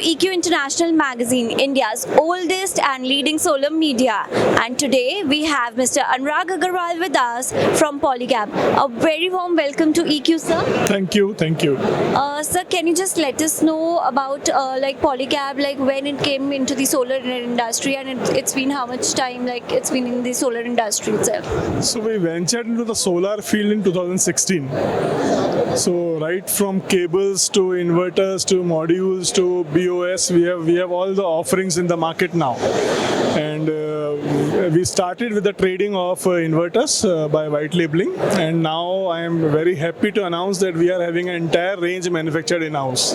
EQ International Magazine, India's oldest and leading solar media. And today we have Mr. Anurag with us from Polycab. A very warm welcome to EQ, sir. Thank you. Sir, can you just let us know about Polycab, when it came into the solar industry, and it's been how much time it's been in the solar industry itself? So we ventured into the solar field in 2016. So right from cables to inverters to modules to BOS, we have all the offerings in the market now. And we started with the trading of inverters by white labeling, and now I am very happy to announce that we are having an entire range manufactured in-house.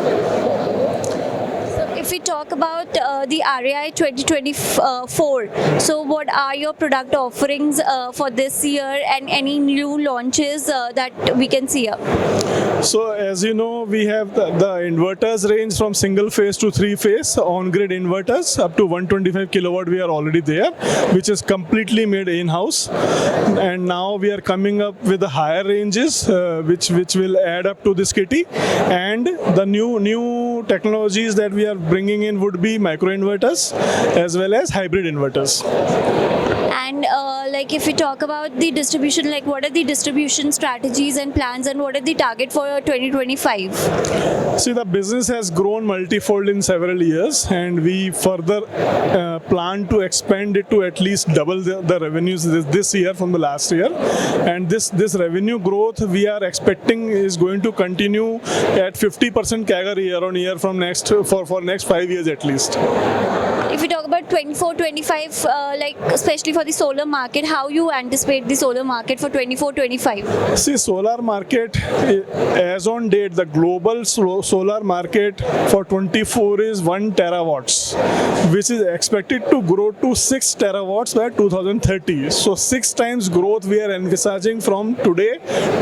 If we talk about the RAI 2024, so what are your product offerings for this year and any new launches that we can see here? So as you know, we have the inverters range from single phase to three phase on-grid inverters up to 125 kilowatt. We are already there, which is completely made in-house, and now we are coming up with the higher ranges which will add up to this kitty. And the new technologies that we are bringing in would be microinverters as well as hybrid inverters. And if we talk about the distribution, what are the distribution strategies and plans, and what are the target for 2025? See, the business has grown multifold in several years, and we further plan to expand it to at least double the revenues this year from the last year. And this revenue growth we are expecting is going to continue at 50% CAGR year on year from next 5 years at least. If we talk about 24-25, especially for the solar market, how you anticipate the solar market for 24-25? See, solar market, as on date, the global solar market for 24 is 1 terawatts, which is expected to grow to 6 terawatts by 2030. So 6 times growth we are envisaging from today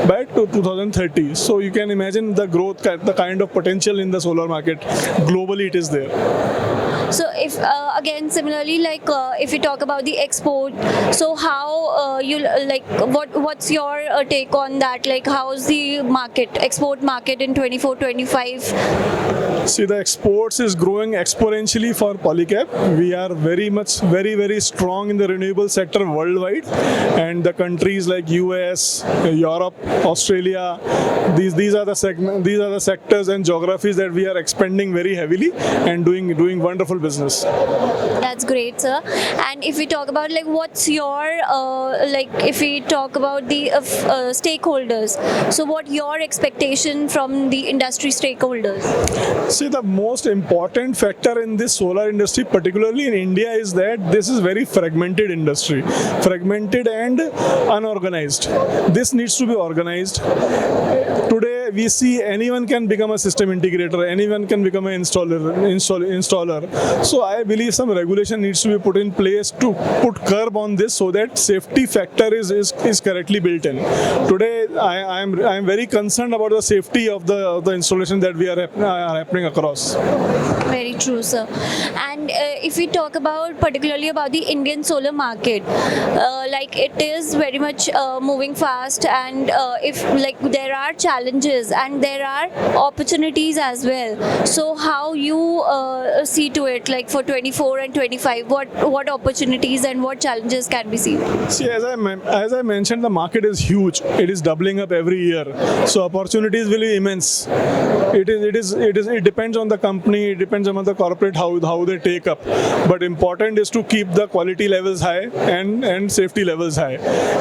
by 2030. So you can imagine the growth, the kind of potential in the solar market. Globally it is there. So if again similarly, if we talk about the export, so how what's your take on that? How's the export market in 24-25? See, the exports is growing exponentially for Polycab. We are very strong in the renewable sector worldwide, and the countries like US, Europe, Australia, these are the sectors and geographies that we are expanding very heavily and doing wonderful business. That's great, sir. And if we talk about what's your if we talk about the stakeholders, so what your expectation from the industry stakeholders? See, the most important factor in this solar industry, particularly in India, is that this is very fragmented industry, fragmented and unorganized. This needs to be organized. Today we see anyone can become a system integrator, anyone can become an installer. So I believe some regulation needs to be put in place to put curb on this so that safety factor is correctly built in. Today I am very concerned about the safety of the installation that we are happening across. Very true, sir. And if we talk about particularly about the Indian solar market, it is very much moving fast, and if there are challenges and there are opportunities as well. So how you see to it, for 24 and 25, what opportunities and what challenges can be seen? See, as I mentioned, the market is huge. It is doubling up every year. So opportunities will be immense. It depends on the company, it depends on the corporate how they take up. But important is to keep the quality levels high and safety levels high.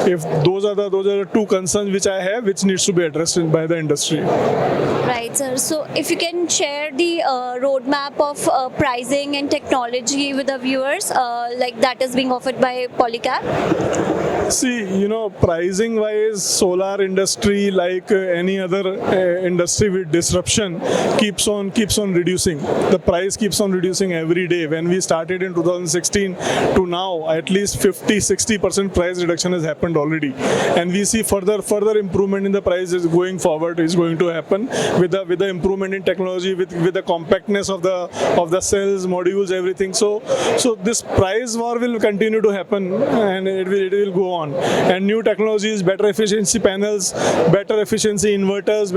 If those are the two concerns which I have, which needs to be addressed by the industry. Right, sir. So if you can share the roadmap of pricing and technology with the viewers, that is being offered by Polycab. See, pricing wise, solar industry, like any other industry with disruption, keeps on reducing. The price keeps on reducing every day. When we started in 2016 to now, at least 50-60% price reduction has happened already, and we see further improvement in the prices going forward is going to happen with the improvement in technology, with the compactness of the cells, modules, everything. So this price war will continue to happen, and it will go on, and new technologies, better efficiency panels, better efficiency inverters,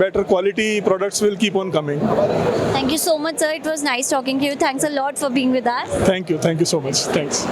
better quality products will keep on coming. Thank you so much, sir. It was nice talking to you. Thanks a lot for being with us. Thank you so much. Thanks.